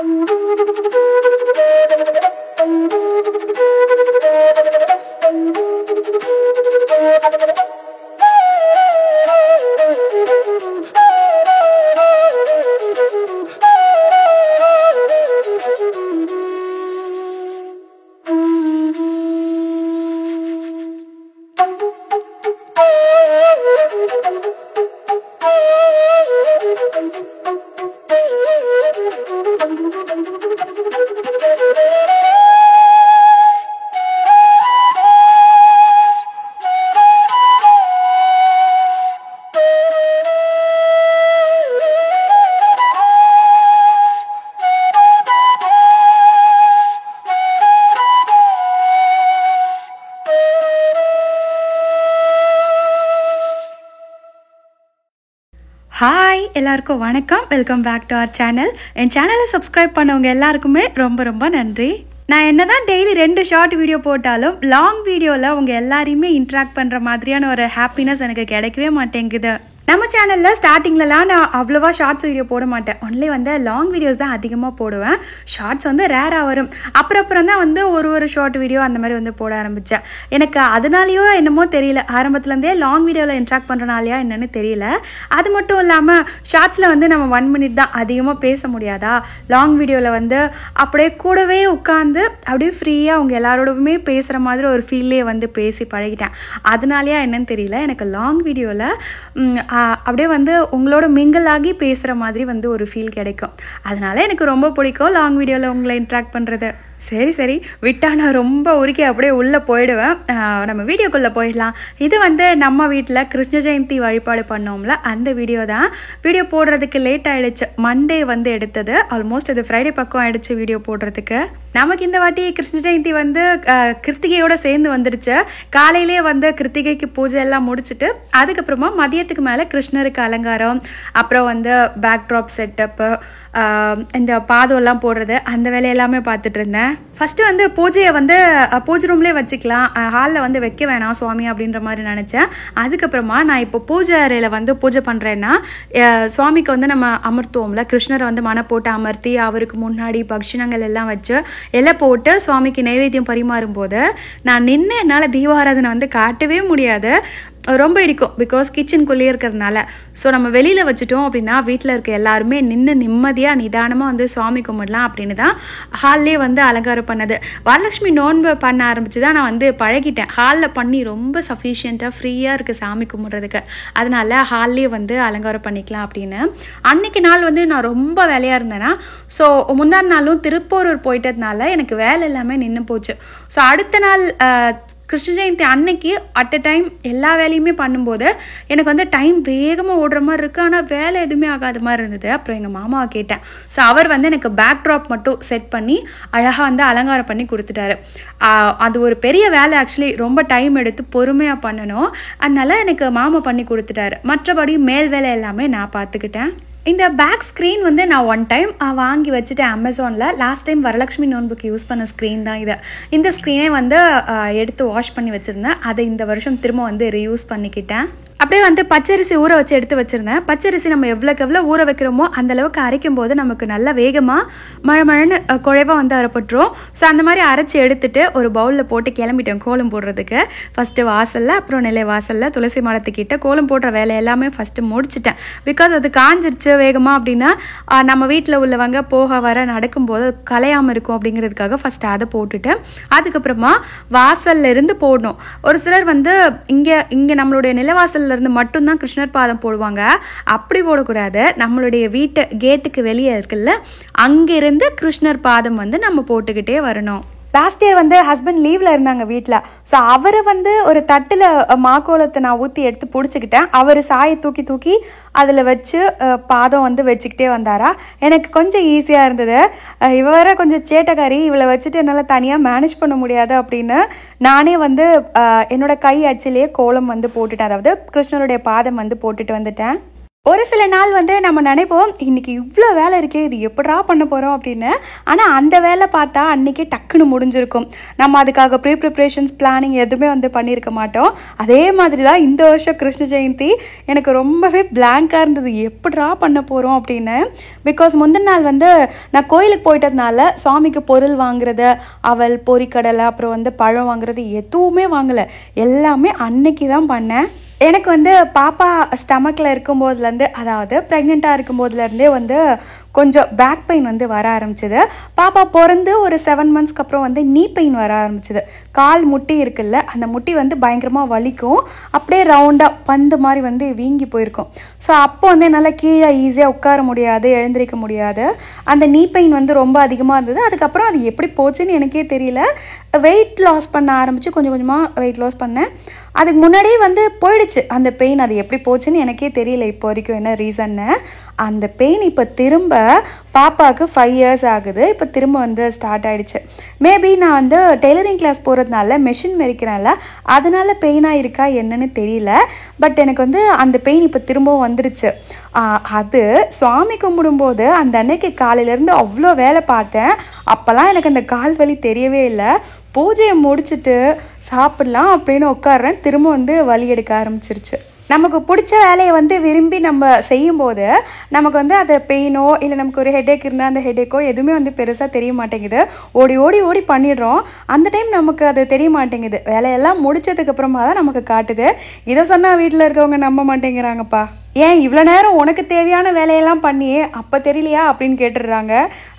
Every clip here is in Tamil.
ஹாய் எல்லாருக்கும் வணக்கம். Welcome back to our channel. என் சேனலை சப்ஸ்கிரைப் பண்ணவங்க எல்லாருக்குமே ரொம்ப ரொம்ப நன்றி. நான் என்னதான் டெய்லி 2 ஷார்ட் வீடியோ போட்டாலும் லாங் வீடியோவில் உங்கள் எல்லாரையுமே இன்ட்ராக்ட் பண்ணுற மாதிரியான ஒரு ஹாப்பினஸ் எனக்கு கிடைக்கவே மாட்டேங்குது. நம்ம சேனலில் ஸ்டார்டிங்லலாம் நான் அவ்வளோவா ஷார்ட்ஸ் வீடியோ போட மாட்டேன். ஒன்லி வந்து லாங் வீடியோஸ் தான் அதிகமாக போடுவேன். ஷார்ட்ஸ் வந்து ரேராக வரும். அப்புறம் தான் வந்து ஒரு ஷார்ட் வீடியோ அந்த மாதிரி வந்து போட ஆரம்பித்தேன். எனக்கு அதனாலேயோ என்னமோ தெரியல, ஆரம்பத்துலேருந்தே லாங் வீடியோவில் இன்ட்ராக்ட் பண்ணுறனாலையா என்னென்னு தெரியல. அது மட்டும் இல்லாமல் ஷார்ட்ஸில் வந்து நம்ம 1 மினிட் தான் அதிகமாக பேச முடியாதா, லாங் வீடியோவில் வந்து அப்படியே கூடவே உட்காந்து அப்படியே ஃப்ரீயாக அவங்க எல்லாரோடவுமே பேசுகிற மாதிரி ஒரு ஃபீல்லே வந்து பேசி பழகிட்டேன். அதனாலையா என்னன்னு தெரியல, எனக்கு லாங் வீடியோவில் அப்படியே வந்து உங்களோட மிங்கிள் ஆகி பேசுகிற மாதிரி வந்து ஒரு ஃபீல் கிடைக்கும். அதனால எனக்கு ரொம்ப பிடிக்கும் லாங் வீடியோவில் உங்களை இன்ட்ராக்ட் பண்ணுறது. சரி விட்டால் நான் ரொம்ப உருக்கி அப்படியே உள்ளே போயிடுவேன். நம்ம வீடியோக்குள்ளே போயிடலாம். இது வந்து நம்ம வீட்டில் கிருஷ்ண ஜெயந்தி வழிபாடு பண்ணோம்ல, அந்த வீடியோ தான். வீடியோ போடுறதுக்கு லேட் ஆகிடுச்சு. மண்டே வந்து எடுத்தது, ஆல்மோஸ்ட் இது ஃப்ரைடே பக்கம் ஆகிடுச்சு வீடியோ போடுறதுக்கு. நமக்கு இந்த வாட்டி கிருஷ்ண ஜெயந்தி வந்து கிருத்திகையோடு சேர்ந்து வந்துடுச்சு. காலையிலே வந்து கிருத்திகைக்கு பூஜை எல்லாம் முடிச்சுட்டு அதுக்கப்புறமா மதியத்துக்கு மேலே கிருஷ்ணருக்கு அலங்காரம், அப்புறம் வந்து பேக்ட்ராப் செட்டப்பு, இந்த பாதம்லாம் போடுறது, அந்த வேலையெல்லாமே பார்த்துட்டு இருந்தேன். ஃபஸ்ட்டு வந்து பூஜையை வந்து பூஜை ரூம்லேயே வச்சுக்கலாம், ஹாலில் வந்து வைக்க வேணாம் சுவாமி அப்படின்ற மாதிரி நினச்சேன். அதுக்கப்புறமா நான் இப்போ பூஜை அறையில் வந்து பூஜை பண்ணுறேன்னா, சுவாமிக்கு வந்து நம்ம அமர்த்துவோம்ல, கிருஷ்ணரை வந்து மனை போட்டு அமர்த்தி அவருக்கு முன்னாடி பக்ஷணங்கள் எல்லாம் வச்சு இலை போட்டு சுவாமிக்கு நைவேத்தியம் பரிமாறும் போது நான் நின்று என்னால் தீபாராதனை வந்து காட்டவே முடியாது, ரொம்ப இடிக்கும். பிகாஸ் கிச்சனுக்குள்ளேயே இருக்கிறதுனால. ஸோ நம்ம வெளியில் வச்சுட்டோம் அப்படின்னா வீட்டில் இருக்க எல்லாருமே நின்று நிம்மதியாக நிதானமாக வந்து சுவாமி கும்பிடலாம் அப்படின்னு தான் ஹால்லே வந்து அலங்காரம் பண்ணது. வரலட்சுமி நோன்பு பண்ண ஆரம்பித்து தான் நான் வந்து பழகிட்டேன். ஹாலில் பண்ணி ரொம்ப சஃபிஷியண்ட்டாக ஃப்ரீயாக இருக்குது சாமி கும்பிட்றதுக்கு. அதனால ஹால்லே வந்து அலங்காரம் பண்ணிக்கலாம் அப்படின்னு. அன்றைக்கி நாள் வந்து நான் ரொம்ப வேலையாக இருந்தேன்னா, ஸோ முந்தான நாளும் திருப்பூரூர் போயிட்டதுனால எனக்கு வேலை எல்லாமே நின்று போச்சு. ஸோ அடுத்த நாள் கிருஷ்ண ஜெயந்தி அன்னைக்கு அட் அ டைம் எல்லா வேலையுமே பண்ணும்போது எனக்கு வந்து டைம் வேகமாக ஓடுற மாதிரி இருக்குது, ஆனால் வேலை எதுவுமே ஆகாத மாதிரி இருந்தது. அப்புறம் எங்கள் மாமாவை கேட்டேன். ஸோ அவர் வந்து எனக்கு பேக்ட்ராப் மட்டும் செட் பண்ணி அழகாக வந்து அலங்காரம் பண்ணி கொடுத்துட்டாரு. அது ஒரு பெரிய வேலை, ஆக்சுவலி ரொம்ப டைம் எடுத்து பொறுமையாக பண்ணணும். அதனால எனக்கு மாமா பண்ணி கொடுத்துட்டாரு. மற்றபடி மேல் வேலை எல்லாமே நான் பார்த்துக்கிட்டேன். இந்த பேக் ஸ்க்ரீன் வந்து நான் 1 டைம் வாங்கி வச்சுட்டேன் அமேசானில். லாஸ்ட் டைம் வரலட்சுமி நோன்புக்கு யூஸ் பண்ண ஸ்க்ரீன் தான் இது. இந்த ஸ்க்ரீனே வந்து எடுத்து வாஷ் பண்ணி வச்சுருந்தேன். அதை இந்த வருஷம் திரும்ப வந்து ரீயூஸ் பண்ணிக்கிட்டேன். அப்படியே வந்து பச்சரிசி ஊற வச்சு எடுத்து வச்சுருந்தேன். பச்சரிசி நம்ம எவ்வளோக்கு எவ்வளோ ஊற வைக்கிறோமோ அந்தளவுக்கு அரைக்கும் போது நமக்கு நல்ல வேகமாக மழை குழைவாக வந்து அரைப்பட்டுரும். ஸோ அந்த மாதிரி அரைச்சி எடுத்துகிட்டு ஒரு பவுலில் போட்டு கிளம்பிட்டேன் கோலம் போடுறதுக்கு. ஃபஸ்ட்டு வாசலில், அப்புறம் நிலை வாசலில் துளசி மரத்துக்கிட்ட கோலம் போடுற வேலை எல்லாமே ஃபஸ்ட்டு முடிச்சிட்டேன். பிகாஸ் அது காஞ்சிருச்சு வேகமாக அப்படின்னா நம்ம வீட்டில் உள்ளவங்க போக வர நடக்கும்போது கலையாமல் இருக்கும் அப்படிங்கிறதுக்காக ஃபஸ்ட்டு அதை போட்டுட்டு அதுக்கப்புறமா வாசல்ல இருந்து போடணும். ஒரு சிலர் வந்து இங்கே நம்மளுடைய நிலவாசல் இருந்து மட்டும்தான் கிருஷ்ணர் பாதம் போடுவாங்க. அப்படி போடக்கூடாது. நம்மளுடைய வீட்டு கேட்டுக்கு வெளியே இருக்குல்ல, அங்கிருந்து கிருஷ்ணர் பாதம் வந்து நம்ம போட்டுக்கிட்டே வரணும். லாஸ்ட் இயர் வந்து ஹஸ்பண்ட் லீவில் இருந்தாங்க வீட்டில். ஸோ அவரை வந்து ஒரு தட்டில் மாக்கோலத்தை நான் ஊற்றி எடுத்து பிடிச்சிக்கிட்டேன். அவர் சாயை தூக்கி அதில் வச்சு பாதம் வந்து வச்சுக்கிட்டே வந்தாரா. எனக்கு கொஞ்சம் ஈஸியாக இருந்தது. இவரை கொஞ்சம் சேட்டக்காரி, இவளை வச்சுட்டு என்னால் தனியாக மேனேஜ் பண்ண முடியாது அப்படின்னு நானே வந்து என்னோட கை அச்சிலேயே கோலம் வந்து போட்டுட்டேன். அதாவது கிருஷ்ணருடைய பாதம் வந்து போட்டுட்டு வந்துட்டேன். ஒரு சில நாள் வந்து நம்ம நினைப்போம் இன்னைக்கு இவ்வளோ வேலை இருக்கே, இது எப்படா பண்ண போகிறோம் அப்படின்னு. ஆனால் அந்த வேலை பார்த்தா அன்றைக்கே டக்குன்னு முடிஞ்சிருக்கும். நம்ம அதுக்காக ப்ரிப்ரேஷன்ஸ் பிளானிங் எதுவுமே வந்து பண்ணியிருக்க மாட்டோம். அதே மாதிரி தான் இந்த வருஷம் கிருஷ்ண ஜெயந்தி எனக்கு ரொம்பவே பிளாங்காக இருந்தது, எப்படா பண்ண போகிறோம் அப்படின்னு. பிகாஸ் முந்தின நாள் வந்து நான் கோயிலுக்கு போயிட்டதுனால சுவாமிக்கு பொருள் வாங்குறது, அவல் பொரிக்கடலை அப்புறம் வந்து பழம் வாங்குறது எதுவுமே வாங்கலை. எல்லாமே அன்னைக்கு தான் பண்ணேன். எனக்கு வந்து பாப்பா ஸ்டமக்கில் இருக்கும்போதுலேருந்து, அதாவது ப்ரெக்னெண்ட்டாக இருக்கும்போதுலேருந்தே வந்து கொஞ்சம் பேக் பெயின் வந்து வர ஆரம்பிச்சிது. பாப்பா பிறந்து ஒரு 7 மந்த்ஸ்க்கு அப்புறம் வந்து நீ பெயின் வர ஆரம்பிச்சிது. கால் முட்டி இருக்குல்ல, அந்த முட்டி வந்து பயங்கரமாக வலிக்கும், அப்படியே ரவுண்டாக பந்து மாதிரி வந்து வீங்கி போயிருக்கும். ஸோ அப்போ வந்து என்னால் கீழே ஈஸியாக உட்கார முடியாது, எழுந்திரிக்க முடியாது. அந்த நீ பெயின் வந்து ரொம்ப அதிகமாக இருந்தது. அதுக்கப்புறம் அது எப்படி போச்சுன்னு எனக்கே தெரியல. வெயிட் லாஸ் பண்ண ஆரம்பித்து கொஞ்சம் கொஞ்சமாக வெயிட் லாஸ் பண்ணேன். அதுக்கு முன்னாடியே வந்து போயிடுச்சு அந்த பெயின். அது எப்படி போச்சுன்னு எனக்கே தெரியல இப்போ வரைக்கும் என்ன ரீசன்னு. அந்த பெயின் இப்போ திரும்ப பாப்பாவுக்கு 5 இயர்ஸ் ஆகுது, இப்போ திரும்ப வந்து ஸ்டார்ட் ஆகிடுச்சு. மேபி நான் வந்து டெய்லரிங் கிளாஸ் போகிறதுனால மெஷின் மெரிக்கிறேன்ல, அதனால பெயினாக இருக்கா என்னன்னு தெரியல. பட் எனக்கு வந்து அந்த பெயின் இப்போ திரும்பவும் வந்துடுச்சு. அது சுவாமி கும்பிடும்போது அந்த அன்னைக்கு காலையிலேருந்து அவ்வளோ வேலை பார்த்தேன். அப்போல்லாம் எனக்கு அந்த கால் வலி தெரியவே இல்லை. பூஜையை முடிச்சுட்டு சாப்பிட்லாம் அப்படின்னு உட்காடுறேன், திரும்ப வந்து வலி எடுக்க ஆரம்பிச்சிருச்சு. நமக்கு பிடிச்ச வேலையை வந்து விரும்பி நம்ம செய்யும்போது நமக்கு வந்து அது பெயினோ இல்லை நமக்கு ஒரு ஹெடேக் இருந்தால் அந்த ஹெடேக்கோ எதுவுமே வந்து பெருசாக தெரிய மாட்டேங்குது. ஓடி ஓடி ஓடி பண்ணிடுறோம். அந்த டைம் நமக்கு அது தெரிய மாட்டேங்குது. வேலையெல்லாம் முடிச்சதுக்கப்புறமா தான் நமக்கு காட்டுது. இதை சொன்னால் வீட்டில் இருக்கவங்க நம்ப மாட்டேங்கிறாங்கப்பா. ஏன் இவ்வளோ நேரம் உனக்கு தேவையான வேலையெல்லாம் பண்ணியே அப்போ தெரியலையா அப்படின்னு கேட்டுடுறாங்க.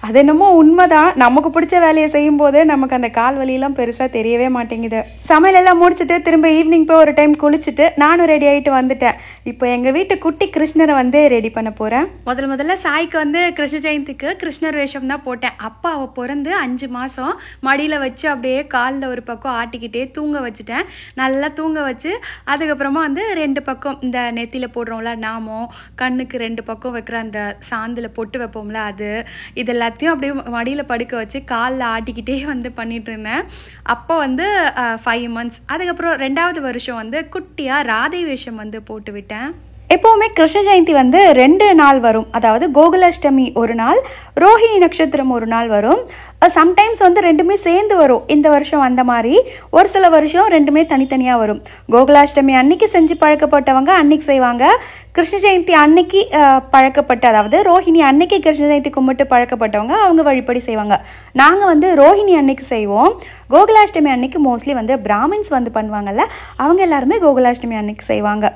அது என்னமோ உண்மைதான். நமக்கு பிடிச்ச வேலையை செய்யும்போது நமக்கு அந்த கால் வலியெல்லாம் பெருசாக தெரியவே மாட்டேங்குது. சமையலெல்லாம் முடிச்சுட்டு திரும்ப ஈவினிங் போய் ஒரு டைம் குளிச்சுட்டு நானும் ரெடி ஆகிட்டு வந்துட்டேன். இப்போ எங்கள் வீட்டு குட்டி கிருஷ்ணரை வந்து ரெடி பண்ண போகிறேன். முதல்ல சாய்க்கு வந்து கிருஷ்ண ஜெயந்திக்கு கிருஷ்ணர் வேஷம் தான் போட்டேன். அப்போ அவள் பிறந்து 5 மாதம் மடியில் வச்சு அப்படியே காலில் ஒரு பக்கம் ஆட்டிக்கிட்டே தூங்க வச்சுட்டேன். நல்லா தூங்க வச்சு அதுக்கப்புறமா வந்து 2 பக்கம் இந்த நெத்தியில் போடுறோம்ல நாமம், கண்ணுக்கு 2 பக்கம் வைக்கிற அந்த சாந்தில் பொட்டு வைப்போம்ல, அது இது எல்லாத்தையும் அப்படியே மடியில் படுக்க வச்சு காலில் ஆட்டிக்கிட்டே வந்து பண்ணிட்டு இருந்தேன். அப்போ வந்து 5 மந்த்ஸ். அதுக்கப்புறம் 2வது வருஷம் வந்து குட்டியாக ராதை வேஷம் வந்து போட்டு விட்டேன். எப்போவுமே கிருஷ்ண ஜெயந்தி வந்து 2 நாள் வரும். அதாவது கோகுலாஷ்டமி ஒரு நாள், ரோஹிணி நட்சத்திரம் ஒரு நாள் வரும். சம்டைம்ஸ் வந்து 2மே சேர்ந்து வரும். இந்த வருஷம் அந்த மாதிரி, ஒரு சில வருஷம் 2மே தனித்தனியாக வரும். கோகுலாஷ்டமி அன்னைக்கு செஞ்சு பழக்கப்பட்டவங்க அன்னைக்கு செய்வாங்க. கிருஷ்ண ஜெயந்தி அன்னைக்கு பழக்கப்பட்ட, அதாவது ரோஹிணி அன்னைக்கு கிருஷ்ண ஜெயந்தி கும்பிட்டு பழக்கப்பட்டவங்க அவங்க வழிபடி செய்வாங்க. நாங்கள் வந்து ரோஹிணி அன்னைக்கு செய்வோம். கோகுலாஷ்டமி அன்னைக்கு மோஸ்ட்லி வந்து பிராமின்ஸ் வந்து பண்ணுவாங்கல்ல, அவங்க எல்லாருமே கோகுலாஷ்டமி அன்னைக்கு செய்வாங்க.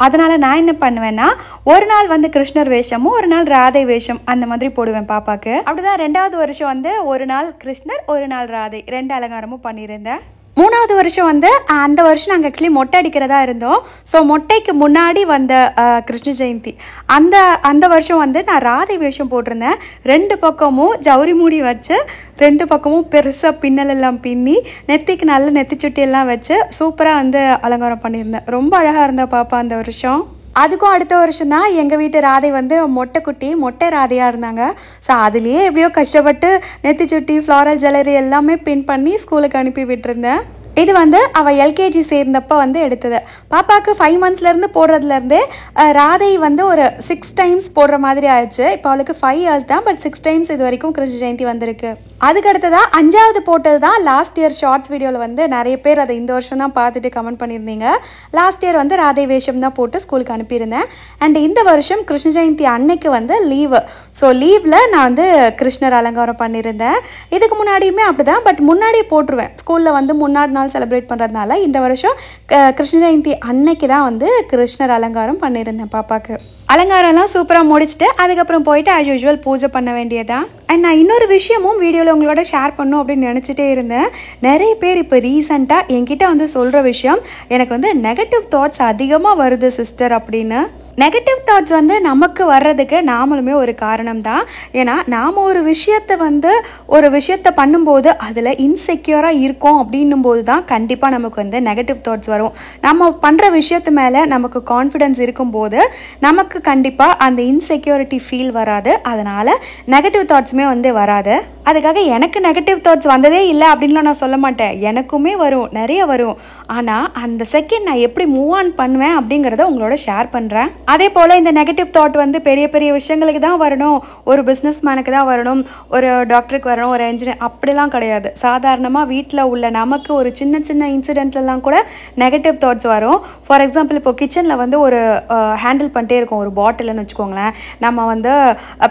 அதனால் நான் என்ன பண்ணுவேன்னா, ஒரு நாள் வந்து கிருஷ்ணர் வேஷமும் ஒரு நாள் ராதை வேஷம் அந்த மாதிரி போடுவேன் பாப்பாக்கு. அப்படிதான் 2வது வருஷம் வந்து ஒரு நாள் கிருஷ்ணர் ஒரு நாள் ராதை 2 அலங்காரமும் பண்ணியிருந்தேன். 3வது வருஷம் வந்து அந்த வருஷம் நாங்கள் ஆக்சுவலி மொட்டை அடிக்கிறதா இருந்தோம். ஸோ மொட்டைக்கு முன்னாடி வந்த கிருஷ்ண ஜெயந்தி அந்த வருஷம் வந்து நான் ராதை வேஷம் போட்டிருந்தேன். 2 பக்கமும் ஜவுரி மூடி வச்சு 2 பக்கமும் பெருசாக பின்னல் எல்லாம் பின்னி நெத்திக்கு நல்ல நெத்தி சுட்டி எல்லாம் வச்சு சூப்பராக வந்து அலங்காரம் பண்ணியிருந்தேன். ரொம்ப அழகாக இருந்தா பாப்பா அந்த வருஷம். அதுக்கும் அடுத்த வருஷம் தான் எங்கள் வீட்டு ராதை வந்து மொட்டை ராதையாக இருந்தாங்க. ஸோ அதுலேயே எப்படியோ கஷ்டப்பட்டு நெத்தி சுட்டி ஃப்ளாரல் ஜுவல்லரி எல்லாமே பின் பண்ணி ஸ்கூலுக்கு அனுப்பி விட்டுருந்தேன். இது வந்து அவள் எல்கேஜி சேர்ந்தப்போ வந்து எடுத்தது. பாப்பாவுக்கு 5 மந்த்ஸ்லேருந்து போடுறதுலேருந்தே ராதை வந்து ஒரு 6 டைம்ஸ் போடுற மாதிரி ஆயிடுச்சு. இப்போ அவளுக்கு 5 இயர்ஸ் தான், பட் 6 டைம்ஸ் இது வரைக்கும் கிருஷ்ண ஜெயந்தி வந்திருக்கு. அதுக்கு அடுத்ததாக 5வது போட்டது தான் லாஸ்ட் இயர் ஷார்ட்ஸ் வீடியோவில் வந்து நிறைய பேர் அதை இந்த வருஷம் தான் பார்த்துட்டு கமெண்ட் பண்ணியிருந்தீங்க. லாஸ்ட் இயர் வந்து ராதை வேஷம் தான் போட்டு ஸ்கூலுக்கு அனுப்பியிருந்தேன். அண்ட் இந்த வருஷம் கிருஷ்ண ஜெயந்தி அன்னைக்கு வந்து லீவு. ஸோ லீவில் நான் வந்து கிருஷ்ணர் அலங்காரம் பண்ணியிருந்தேன். இதுக்கு முன்னாடியுமே அப்படி தான், பட் முன்னாடியே போட்டுருவேன். ஸ்கூலில் வந்து முன்னாடி நாள் செலிப்ரேட் பண்ணுறதுனால இந்த வருஷம் கிருஷ்ண ஜெயந்தி அன்னைக்கு தான் வந்து கிருஷ்ணர் அலங்காரம் பண்ணியிருந்தேன் பாப்பாக்கு. அலங்காரம்லாம் சூப்பராக முடிச்சுட்டு அதுக்கப்புறம் போயிட்டு ஆஸ் யூஷுவல் பூஜை பண்ண வேண்டியதான். அண்ட் நான் இன்னொரு விஷயமும் வீடியோவில் உங்களோட ஷேர் பண்ணும் அப்படின்னு நினச்சிட்டே இருந்தேன். நிறைய பேர் இப்போ ரீசெண்டாக என்கிட்ட வந்து சொல்கிற விஷயம், எனக்கு வந்து நெகட்டிவ் தாட்ஸ் அதிகமாக வருது சிஸ்டர் அப்படின்னு. நெகட்டிவ் தாட்ஸ் வந்து நமக்கு வர்றதுக்கு நாமளுமே ஒரு காரணம் தான். ஏன்னா நாம் ஒரு விஷயத்தை பண்ணும்போது அதில் இன்செக்யூராக இருக்கோம் அப்படின்னும் போது தான் கண்டிப்பாக நமக்கு வந்து நெகட்டிவ் தாட்ஸ் வரும். நம்ம பண்ணுற விஷயத்து மேலே நமக்கு கான்ஃபிடென்ஸ் இருக்கும்போது நமக்கு கண்டிப்பாக அந்த இன்செக்யூரிட்டி ஃபீல் வராது. அதனால் நெகட்டிவ் தாட்ஸுமே வந்து வராது. அதுக்காக எனக்கு நெகட்டிவ் தாட்ஸ் வந்ததே இல்லை அப்படின்லாம் நான் சொல்ல மாட்டேன். எனக்குமே வரும், நிறைய வரும். ஆனால் அந்த செகண்ட் நான் எப்படி மூவ் ஆன் பண்ணுவேன் அப்படிங்கிறத உங்களோட ஷேர் பண்ணுறேன். அதே போல் இந்த நெகட்டிவ் தாட் வந்து பெரிய பெரிய விஷயங்களுக்கு தான் வரணும், ஒரு பிஸ்னஸ் மேனுக்கு தான் வரணும், ஒரு டாக்டருக்கு வரணும், ஒரு என்ஜினியர் அப்படிலாம் கிடையாது. சாதாரணமாக வீட்டில் உள்ள நமக்கு ஒரு சின்ன சின்ன இன்சிடென்ட்லாம் கூட நெகட்டிவ் தாட்ஸ் வரும். ஃபார் எக்ஸாம்பிள் இப்போ கிச்சனில் வந்து ஒரு ஹேண்டில் பண்ணிட்டே இருக்கும் ஒரு பாட்டில்னு வச்சுக்கோங்களேன். நம்ம வந்து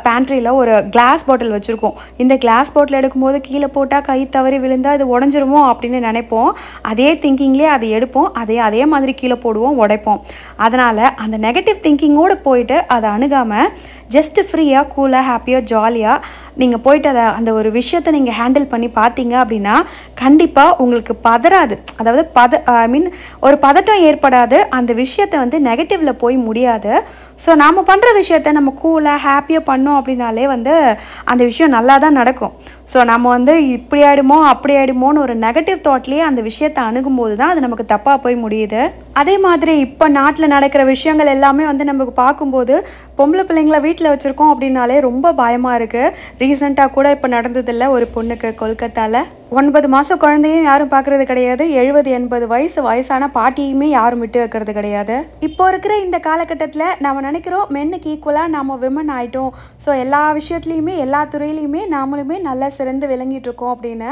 பேண்ட்ரியில் ஒரு கிளாஸ் பாட்டில் வச்சுருக்கோம். இந்த கிளாஸ் பாட்டில் எடுக்கும்போது கீழே போட்டால் கை தவறி விழுந்தால் அது உடஞ்சிருமோ அப்படின்னு நினைப்போம். அதே திங்கிங்லேயே அதை எடுப்போம், அதே மாதிரி கீழே போடுவோம், உடைப்போம். அதனால் அந்த நெகட்டிவ் திங்கிங்கோடு போயிட்டு அதை அணுகாமல் ஜஸ்ட் ஃப்ரீயாக, கூலாக, ஹாப்பியாக, ஜாலியாக நீங்கள் போயிட்டு அந்த ஒரு விஷயத்தை நீங்கள் ஹேண்டில் பண்ணி பார்த்தீங்க அப்படின்னா கண்டிப்பாக உங்களுக்கு பதறாது. அதாவது ஒரு பதட்டம் ஏற்படாது. அந்த விஷயத்தை வந்து நெகட்டிவில் போய் முடியாது. ஸோ நாம் பண்ணுற விஷயத்த நம்ம கூலாக ஹாப்பியாக பண்ணோம் அப்படின்னாலே வந்து அந்த விஷயம் நல்லா தான் நடக்கும். ஸோ நம்ம வந்து இப்படி ஆகிடுமோ அப்படி ஆகிடுமோன்னு ஒரு நெகட்டிவ் தாட்லேயே அந்த விஷயத்தை அணுகும்போது தான் அது நமக்கு தப்பாக போய் முடியுது. அதே மாதிரி இப்போ நாட்டில் நடக்கிற விஷயங்கள் எல்லாமே வந்து நமக்கு பார்க்கும்போது பொம்பளை பிள்ளைங்கள வீட்டில் வச்சுருக்கோம் அப்படின்னாலே ரொம்ப பயமாக இருக்குது. ரீசெண்டாக கூட இப்போ நடந்ததில்லை, ஒரு பொண்ணுக்கு கொல்கத்தாவில் 9 மாதம் குழந்தையும் யாரும் பார்க்குறது கிடையாது, 70-80 வயசான பாட்டியுமே யாரும் விட்டு வைக்கிறது கிடையாது. இப்போ இருக்கிற இந்த காலகட்டத்தில் நம்ம நினைக்கிறோம் மென்னுக்கு ஈக்குவலாக நம்ம விமன் ஆகிட்டோம், ஸோ எல்லா விஷயத்துலையுமே எல்லா துறையிலையுமே நாமளுமே நல்லா சிறந்து விளங்கிட்டு இருக்கோம் அப்படின்னு.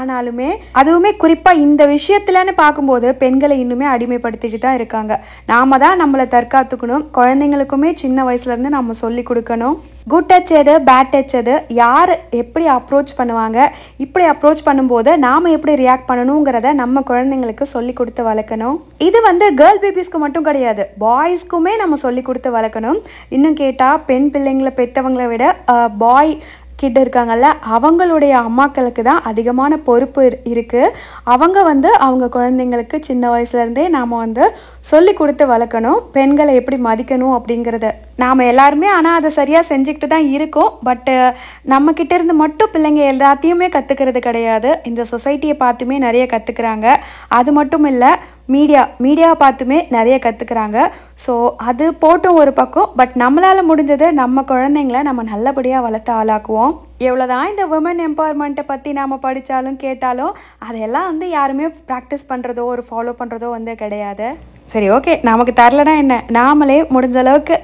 ஆனாலுமே அதுவுமே குறிப்பாக இந்த விஷயத்துலன்னு பார்க்கும்போது பெண்களை இன்னுமே அடிமைப்படுத்திட்டு தான் இருக்காங்க. நாம தான் நம்மளை தற்காத்துக்கணும். குழந்தைங்களுக்குமே சின்ன வயசுலேருந்து நம்ம சொல்லி கொடுக்கணும். குட் டச் எது, பேட் டச் எது, யார் எப்படி அப்ரோச் பண்ணுவாங்க, இப்படி அப்ரோச் பண்ணும்போது நாம் எப்படி ரியாக்ட் பண்ணணுங்கிறத நம்ம குழந்தைங்களுக்கு சொல்லி கொடுத்து வளர்க்கணும். இது வந்து கேர்ள் பேபிஸ்க்கு மட்டும் கிடையாது, பாய்ஸ்க்குமே நம்ம சொல்லி கொடுத்து வளர்க்கணும். இன்னும் கேட்டால் பெண் பிள்ளைங்களை பெற்றவங்களை விட பாய் கிட்ட இருக்காங்கல்ல, அவங்களுடைய அம்மாக்களுக்கு தான் அதிகமான பொறுப்பு இருக்குது. அவங்க வந்து அவங்க குழந்தைங்களுக்கு சின்ன வயசுலேருந்தே நாம் வந்து சொல்லி கொடுத்து வளர்க்கணும், பெண்களை எப்படி மதிக்கணும் அப்படிங்கிறத. நாம் எல்லாருமே ஆனால் அதை சரியாக செஞ்சுக்கிட்டு தான் இருக்கோம். பட்டு நம்மக்கிட்ட இருந்து மட்டும் பிள்ளைங்க எல்லாத்தையுமே கற்றுக்கிறது கிடையாது. இந்த சொசைட்டியை பார்த்துமே நிறைய கற்றுக்குறாங்க. அது மட்டும் இல்லை, மீடியாவை பார்த்துமே நிறைய கற்றுக்குறாங்க. ஸோ அது போட்டும் ஒரு பக்கம். பட் நம்மளால் முடிஞ்சது நம்ம குழந்தைங்கள நம்ம நல்லபடியாக வளர்த்து ஆளாக்குவோம். எவ்வளோதான் இந்த உமன் எம்பவர்மெண்ட்டை பற்றி நாம் படித்தாலும் கேட்டாலும் அதெல்லாம் வந்து யாருமே ப்ராக்டிஸ் பண்ணுறதோ ஒரு ஃபாலோ பண்ணுறதோ வந்து கிடையாது. சரி, ஓகே, நமக்கு தரலனா என்ன, நாமளே முடிஞ்ச அளவுக்கு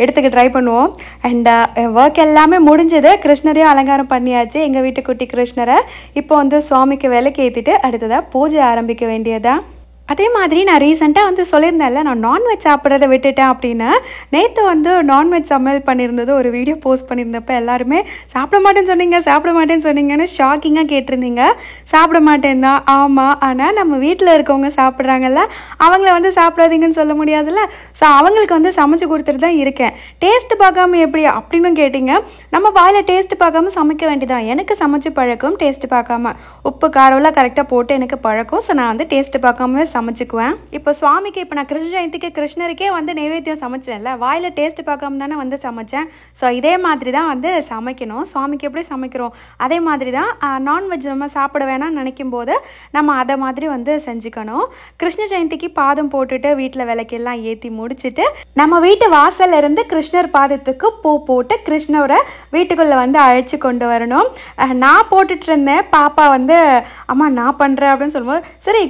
எடுத்துக்க ட்ரை பண்ணுவோம். அண்ட் ஒர்க் எல்லாமே முடிஞ்சது. கிருஷ்ணரையும் அலங்காரம் பண்ணியாச்சு, எங்கள் வீட்டு குட்டி கிருஷ்ணரை. இப்போ வந்து சுவாமிக்கு விளக்கு ஏற்றிட்டு அடுத்ததாக பூஜை ஆரம்பிக்க வேண்டியதான். அதே மாதிரி நான் ரீசெண்டாக வந்து சொல்லியிருந்தேன்ல, நான் நான்வெஜ் சாப்பிட்றத விட்டுட்டேன் அப்படின்னு. நேற்று வந்து நான்வெஜ் சமையல் பண்ணியிருந்தது ஒரு வீடியோ போஸ்ட் பண்ணியிருந்தப்போ எல்லாருமே சாப்பிட மாட்டேன்னு சொன்னீங்கன்னு ஷாக்கிங்காக கேட்டிருந்தீங்க. சாப்பிட மாட்டேன் தான், ஆமாம். ஆனால் நம்ம வீட்டில் இருக்கவங்க சாப்பிட்றாங்கல்ல, அவங்கள வந்து சாப்பிடாதீங்கன்னு சொல்ல முடியாதுல்ல. ஸோ அவங்களுக்கு வந்து சமைச்சு கொடுத்துட்டு தான் இருக்கேன். டேஸ்ட் பார்க்காம எப்படி அப்படின்னு கேட்டிங்க. நம்ம வாயில் டேஸ்ட் பார்க்காம சமைக்க வேண்டியதான். எனக்கு சமைச்சு பழக்கம் டேஸ்ட்டு பார்க்காம, உப்பு காரம்லாம் கரெக்டாக போட்டு எனக்கு பழக்கம். ஸோ நான் வந்து டேஸ்ட்டு பார்க்காம சமைச்சுக்குவேன். இப்போ சுவாமிக்கு இப்போ நான் கிருஷ்ண ஜெயந்திக்கு கிருஷ்ணருக்கே வந்து நைவேத்தியம் சமைச்சேன்ல, வாயில் டேஸ்ட் பார்க்காம தானே வந்து சமைச்சேன். ஸோ இதே மாதிரி தான் வந்து சமைக்கணும். சுவாமிக்கு எப்படி சமைக்கிறோம் அதே மாதிரி தான் நான்வெஜ் நம்ம சாப்பிட வேணாம்னு நினைக்கும் போது நம்ம அதை மாதிரி வந்து செஞ்சுக்கணும். கிருஷ்ண ஜெயந்திக்கு பாதம் போட்டுட்டு வீட்டில் விளக்கெல்லாம் ஏற்றி முடிச்சுட்டு நம்ம வீட்டு வாசல்ல இருந்து கிருஷ்ணர் பாதத்துக்கு பூ போட்டு கிருஷ்ணரை வீட்டுக்குள்ளே வந்து அழைச்சி கொண்டு வரணும். நான் போட்டுட்டு இருந்தேன். பாப்பா வந்து அம்மா நான் பண்ணுறேன் அப்படின்னு சொல்லும்போது, சரி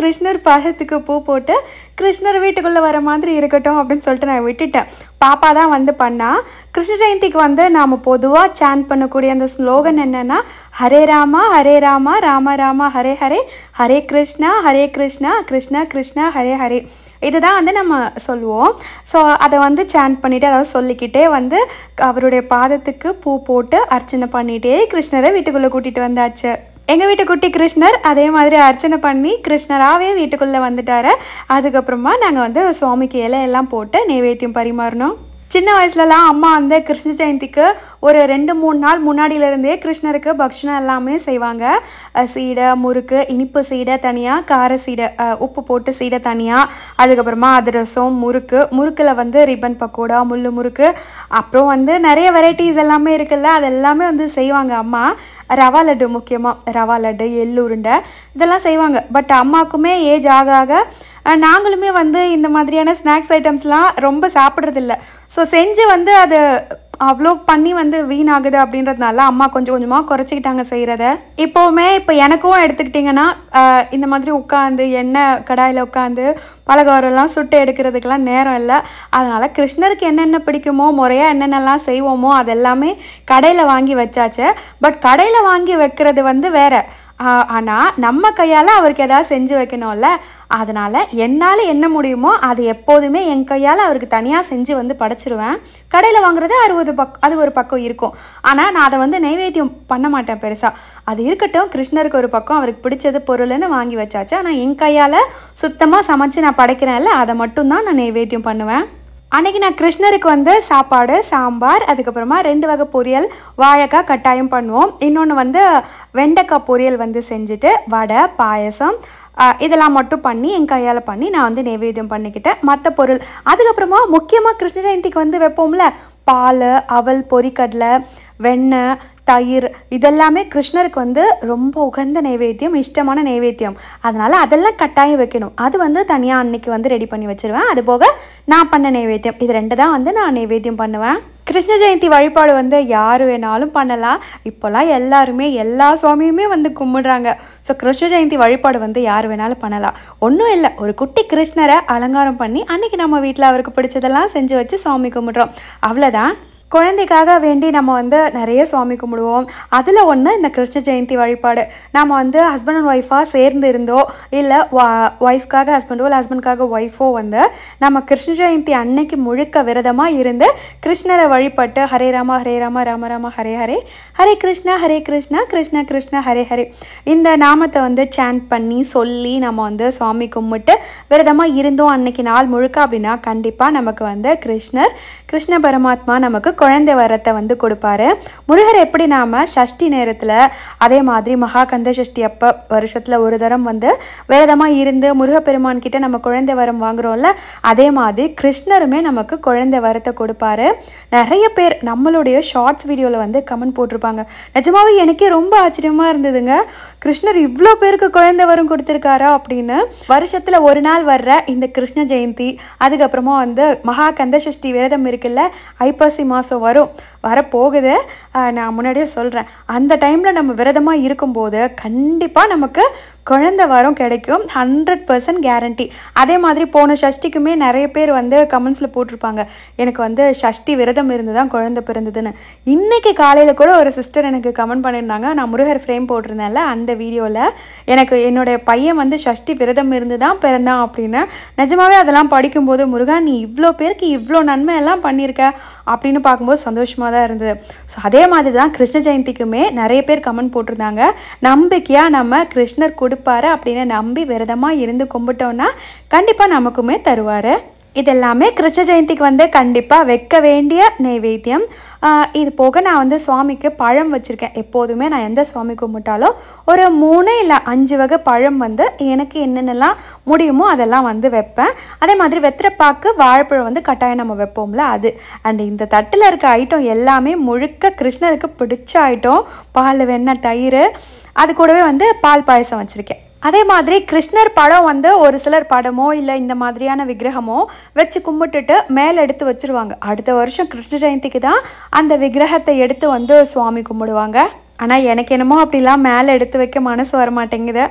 கிருஷ்ணர் பாதத்துக்கு பூ போட்டு கிருஷ்ணர் வீட்டுக்குள்ளே வர மாதிரி இருக்கட்டும் அப்படின்னு சொல்லிட்டு நான் விட்டுட்டேன். பாப்பா தான் வந்து பண்ணா. கிருஷ்ண ஜெயந்திக்கு வந்து நாம் பொதுவாக சேன் பண்ணக்கூடிய அந்த ஸ்லோகன் என்னென்னா, ஹரே ராமா ராம ராமா ஹரே ஹரே, ஹரே கிருஷ்ணா கிருஷ்ணா கிருஷ்ணா ஹரே ஹரே. இதுதான் வந்து நம்ம சொல்லுவோம். ஸோ அதை வந்து சேன் பண்ணிவிட்டு, அதாவது சொல்லிக்கிட்டே வந்து அவருடைய பாதத்துக்கு பூ போட்டு அர்ச்சனை பண்ணிகிட்டே கிருஷ்ணரை வீட்டுக்குள்ளே கூட்டிகிட்டு வந்தாச்சு. எங்கள் வீட்டு குட்டி கிருஷ்ணர் அதே மாதிரி அர்ச்சனை பண்ணி கிருஷ்ணராகவே வீட்டுக்குள்ளே வந்துட்டார். அதுக்கப்புறமா நாங்கள் வந்து சுவாமிக்கு இலையெல்லாம் போட்டு நைவேத்தியம் பரிமாறினோம். சின்ன வயசுலலாம் அம்மா வந்து கிருஷ்ண ஜெயந்திக்கு ஒரு 2-3 நாள் முன்னாடியிலேருந்தே கிருஷ்ணருக்கு பக்ஷணம் எல்லாமே செய்வாங்க. சீடை, முறுக்கு, இனிப்பு சீடை தனியாக, கார சீடை உப்பு போட்டு சீடை தனியாக, அதுக்கப்புறமா அதிரசம், முறுக்கில் வந்து ரிப்பன் பக்கோடா, முள்ளு முறுக்கு, அப்புறம் வந்து நிறைய வெரைட்டிஸ் எல்லாமே இருக்குல்ல, அது எல்லாமே வந்து செய்வாங்க அம்மா. ரவா லட்டு, முக்கியமாக ரவா லட்டு, எள்ளு உருண்டை இதெல்லாம் செய்வாங்க. பட் அம்மாவுக்குமே ஏஜ் ஆக ஆக நாங்களுமே வந்து இந்த மாதிரியான ஸ்நாக்ஸ் ஐட்டம்ஸ்லாம் ரொம்ப சாப்பிட்றதில்ல. ஸோ செஞ்சு வந்து அது அவ்வளோ பண்ணி வந்து வீணாகுது அப்படின்றதுனால அம்மா கொஞ்சம் கொஞ்சமாக குறைச்சிக்கிட்டாங்க செய்கிறத. இப்போ எனக்கும் எடுத்துக்கிட்டிங்கன்னா இந்த மாதிரி உட்காந்து எண்ணெய் கடாயில் உட்காந்து பலகாரம்லாம் சுட்டு எடுக்கிறதுக்கெல்லாம் நேரம் இல்லை. அதனால் கிருஷ்ணருக்கு என்னென்ன பிடிக்குமோ முறையாக என்னென்னலாம் செய்வோமோ அதெல்லாமே கடையில் வாங்கி வச்சாச்சு. பட் கடையில் வாங்கி வைக்கிறது வந்து வேறு. ஆனால் நம்ம கையால் அவருக்கு எதாவது செஞ்சு வைக்கணும்ல. அதனால் என்னால் என்ன முடியுமோ அது எப்போதுமே என் கையால் அவருக்கு தனியாக செஞ்சு வந்து படைச்சிருவேன். கடையில் வாங்குறது அது ஒரு பக்கம் இருக்கும். ஆனால் நான் அதை வந்து நைவேத்தியம் பண்ண மாட்டேன் பெருசாக. அது இருக்கட்டும், கிருஷ்ணருக்கு ஒரு பக்கம் அவருக்கு பிடிச்சது பொருள்னு வாங்கி வச்சாச்சு. ஆனால் என் கையால் சுத்தமாக சமைச்சு நான் படைக்கிறேன்ல, அதை மட்டும்தான் நான் நைவேத்தியம் பண்ணுவேன். அன்றைக்கி நான் கிருஷ்ணருக்கு வந்து சாப்பாடு, சாம்பார், அதுக்கப்புறமா 2 வகை பொரியல், வாழைக்காய் கட்டாயம் பண்ணுவோம். இன்னொன்று வந்து வெண்டைக்காய் பொரியல் வந்து செஞ்சுட்டு வடை, பாயசம் இதெல்லாம் மட்டும் பண்ணி என் கையால் பண்ணி நான் வந்து நைவேத்தியம் பண்ணிக்கிட்டேன். மற்ற பொருள் அதுக்கப்புறமா முக்கியமாக கிருஷ்ண ஜெயந்திக்கு வந்து வைப்போம்ல, பால், அவல், பொரிக்கடலை, வெண்ணெய், தயிர், இதெல்லாமே கிருஷ்ணருக்கு வந்து ரொம்ப உகந்த நைவேத்தியம், இஷ்டமான நைவேத்தியம். அதனால் அதெல்லாம் கட்டாயம் வைக்கணும். அது வந்து தனியாக அன்னைக்கு வந்து ரெடி பண்ணி வச்சுருவேன். அதுபோக நான் பண்ண நைவேத்தியம், இது 2 தான் வந்து நான் நைவேத்தியம் பண்ணுவேன். கிருஷ்ண ஜெயந்தி வழிபாடு வந்து யார் வேணாலும் பண்ணலாம். இப்போல்லாம் எல்லாருமே எல்லா சுவாமியுமே வந்து கும்பிடுறாங்க. ஸோ கிருஷ்ண ஜெயந்தி வழிபாடு வந்து யார் வேணாலும் பண்ணலாம். ஒன்றும் இல்லை, ஒரு குட்டி கிருஷ்ணரை அலங்காரம் பண்ணி அன்றைக்கி நம்ம வீட்டில் அவருக்கு பிடிச்சதெல்லாம் செஞ்சு வச்சு சாமி கும்பிட்றோம், அவ்வளோதான். குழந்தைக்காக வேண்டி நம்ம வந்து நிறைய சுவாமி கும்பிடுவோம். அதில் ஒன்று இந்த கிருஷ்ண ஜெயந்தி வழிபாடு. நம்ம வந்து ஹஸ்பண்ட் அண்ட் ஒய்ஃபாக சேர்ந்து இருந்தோ இல்லை ஒய்ஃப்காக ஹஸ்பண்டோ இல்லை ஹஸ்பண்ட்காக ஒய்ஃபோ வந்து நம்ம கிருஷ்ண ஜெயந்தி அன்னைக்கு முழுக்க விரதமாக இருந்து கிருஷ்ணரை வழிபட்டு ஹரே ராமா ஹரே ராமா ராம ராம ஹரே ஹரே, ஹரே கிருஷ்ணா கிருஷ்ண கிருஷ்ண ஹரே ஹரே, இந்த நாமத்தை வந்து சாண்ட் பண்ணி சொல்லி நம்ம வந்து சுவாமி கும்பிட்டு விரதமாக இருந்தோம் அன்னைக்கு நாள் முழுக்க அப்படின்னா கண்டிப்பாக நமக்கு வந்து கிருஷ்ண பரமாத்மா நமக்கு குழந்தை வரத்தை வந்து கொடுப்பாரு. முருகர் எப்படி நாம சஷ்டி நேரத்தில் அதே மாதிரி மகா கந்த சஷ்டி அப்போ வருஷத்தில் ஒரு தரம் வந்து விரதமாக இருந்து முருகப்பெருமான் கிட்ட நம்ம குழந்தை வரம் வாங்குறோம்ல, அதே மாதிரி கிருஷ்ணருமே நமக்கு குழந்தை வரத்தை கொடுப்பாரு. நிறைய பேர் நம்மளுடைய ஷார்ட்ஸ் வீடியோவில் வந்து கமெண்ட் போட்டிருப்பாங்க. நிஜமாவே எனக்கே ரொம்ப ஆச்சரியமாக இருந்ததுங்க, கிருஷ்ணர் இவ்வளோ பேருக்கு குழந்தை வரம் கொடுத்துருக்காரா அப்படின்னு. வருஷத்தில் ஒரு நாள் வர்ற இந்த கிருஷ்ண ஜெயந்தி, அதுக்கப்புறமா வந்து மகா கந்த சஷ்டி விரதம் இருக்குல்ல, ஐப்பசி மாதம் வரப்போகுது. நான் முன்னாடியே சொல்கிறேன், அந்த டைமில் நம்ம விரதமாக இருக்கும்போது கண்டிப்பாக நமக்கு குழந்தை வரம் கிடைக்கும், 100% கேரண்டி. அதே மாதிரி போன சஷ்டிக்குமே நிறைய பேர் வந்து கமெண்ட்ஸில் போட்டிருப்பாங்க, எனக்கு வந்து சஷ்டி விரதம் இருந்து தான் குழந்தை பிறந்ததுன்னு. இன்றைக்கி காலையில் கூட ஒரு சிஸ்டர் எனக்கு கமெண்ட் பண்ணியிருந்தாங்க. நான் முருகர் ஃப்ரேம் போட்டிருந்தேன்ல அந்த வீடியோவில், எனக்கு என்னுடைய பையன் வந்து சஷ்டி விரதம் இருந்து தான் பிறந்தான் அப்படின்னு. நிஜமாவே அதெல்லாம் படிக்கும்போது முருகா நீ இவ்வளோ பேருக்கு இவ்வளோ நன்மை எல்லாம் பண்ணியிருக்க அப்படின்னு பார்க்கும்போது சந்தோஷமாக தான் இருந்தது. ஸோ அதே மாதிரி தான் கிருஷ்ண ஜெயந்திக்குமே நிறைய பேர் கமெண்ட் போட்டிருந்தாங்க, நம்பிக்கையாக நம்ம கிருஷ்ணர் கொடுப்பாரு அப்படின்னு நம்பி விரதமாக இருந்து கும்பிட்டோன்னா கண்டிப்பாக நமக்குமே தருவார். இதெல்லாமே கிருஷ்ண ஜெயந்திக்கு வந்து கண்டிப்பாக வைக்க வேண்டிய நைவேத்தியம். இது போக நான் வந்து சுவாமிக்கு பழம் வச்சுருக்கேன். எப்போதுமே நான் எந்த சுவாமி கும்பிட்டாலும் ஒரு 3 இல்லை 5 வகை பழம் வந்து எனக்கு என்னென்னலாம் முடியுமோ அதெல்லாம் வந்து வைப்பேன். அதே மாதிரி வெத்திரப்பாக்கு வாழைப்பழம் வந்து கட்டாயம் நம்ம வைப்போம்ல அது. அண்ட் இந்த தட்டில் இருக்க ஐட்டம் எல்லாமே முழுக்க கிருஷ்ணருக்கு பிடிச்ச ஐட்டம். பால், வெண்ணெய், தயிர், அது கூடவே வந்து பால் பாயசம் வச்சுருக்கேன். அதே மாதிரி கிருஷ்ணர் படம் வந்து ஒரு சிலர் படமோ இல்லை இந்த மாதிரியான விக்கிரகமோ வச்சு கும்பிட்டுட்டு மேலே எடுத்து வச்சுருவாங்க. அடுத்த வருஷம் கிருஷ்ண ஜெயந்திக்கு தான் அந்த விக்கிரகத்தை எடுத்து வந்து சுவாமி கும்பிடுவாங்க. ஆனால் எனக்கு என்னமோ அப்படிலாம் மேலே எடுத்து வைக்க மனசு வர மாட்டேங்குது.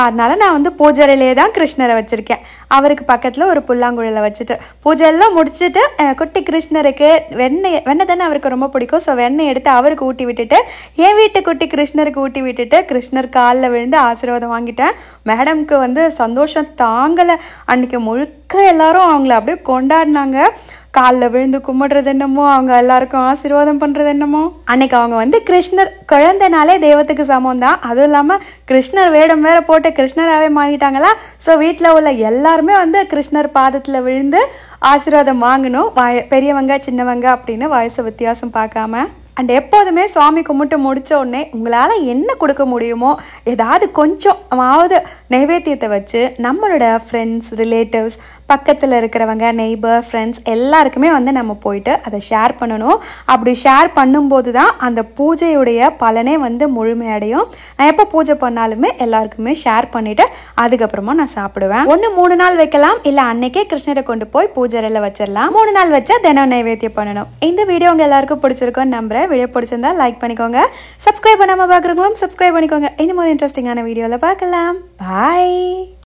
அதனால நான் வந்து பூஜையிலே தான் கிருஷ்ணரை வச்சுருக்கேன். அவருக்கு பக்கத்தில் ஒரு புல்லாங்குழலை வச்சுட்டு பூஜையெல்லாம் முடிச்சுட்டு குட்டி கிருஷ்ணருக்கு வெண்ணெய் தானே அவருக்கு ரொம்ப பிடிக்கும். ஸோ வெண்ணெய் எடுத்து அவருக்கு ஊட்டி விட்டுட்டு என் வீட்டு குட்டி கிருஷ்ணருக்கு ஊட்டி விட்டுட்டு கிருஷ்ணர் காலில் விழுந்து ஆசீர்வாதம் வாங்கிட்டேன். மேடம்க்கு வந்து சந்தோஷம் தாங்கலை. அன்றைக்கி முழுக்க எல்லாரும் அவங்கள அப்படியே கொண்டாடினாங்க. காலில் விழுந்து கும்பிடுறது என்னமோ, அவங்க எல்லாருக்கும் ஆசீர்வாதம் பண்ணுறது என்னமோ. அன்னைக்கு அவங்க வந்து கிருஷ்ணர் குழந்தைனாலே தெய்வத்துக்கு சமம் தான். அதுவும் இல்லாமல் கிருஷ்ணர் வேடம் வேற போட்டு கிருஷ்ணராகவே மாறிட்டாங்களா. ஸோ வீட்டில் உள்ள எல்லாருமே வந்து கிருஷ்ணர் பாதத்தில் விழுந்து ஆசீர்வாதம் வாங்கணும். பெரியவங்க சின்னவங்க அப்படின்னு வயசு வித்தியாசம் பார்க்காம. அண்ட் எப்போதுமே சுவாமி கும்பிட்டு முடித்த உடனே உங்களால் என்ன கொடுக்க முடியுமோ ஏதாவது கொஞ்சமாவது நைவேத்தியத்தை வச்சு நம்மளோட ஃப்ரெண்ட்ஸ், ரிலேட்டிவ்ஸ், பக்கத்தில் இருக்கிறவங்க, நெய்பர், ஃப்ரெண்ட்ஸ் எல்லாருக்குமே வந்து நம்ம போயிட்டு அதை ஷேர் பண்ணணும். அப்படி ஷேர் பண்ணும்போது தான் அந்த பூஜையுடைய பலனே வந்து முழுமையடையும். நான் எப்போ பூஜை பண்ணாலுமே எல்லாருக்குமே ஷேர் பண்ணிவிட்டு அதுக்கப்புறமா நான் சாப்பிடுவேன். 3 நாள் வைக்கலாம், இல்லை அன்னைக்கே கிருஷ்ணரை கொண்டு போய் பூஜையில் வச்சிடலாம். 3 நாள் வச்சா தினம் நைவேத்தியம் பண்ணணும். இந்த வீடியோ உங்கள் எல்லாருக்கும் பிடிச்சிருக்கும்னு நம்புறேன். வீடியோ பிடிச்சிருந்தா லைக் பண்ணிக்கோங்க. சப்ஸ்கிரைப் பண்ணாமல் பார்க்குறவங்களும் சப்ஸ்கிரைப் பண்ணிக்கோங்க. இந்த மாதிரி இன்ட்ரெஸ்டிங்கான வீடியோவில் பார்க்கலாம். பாய்.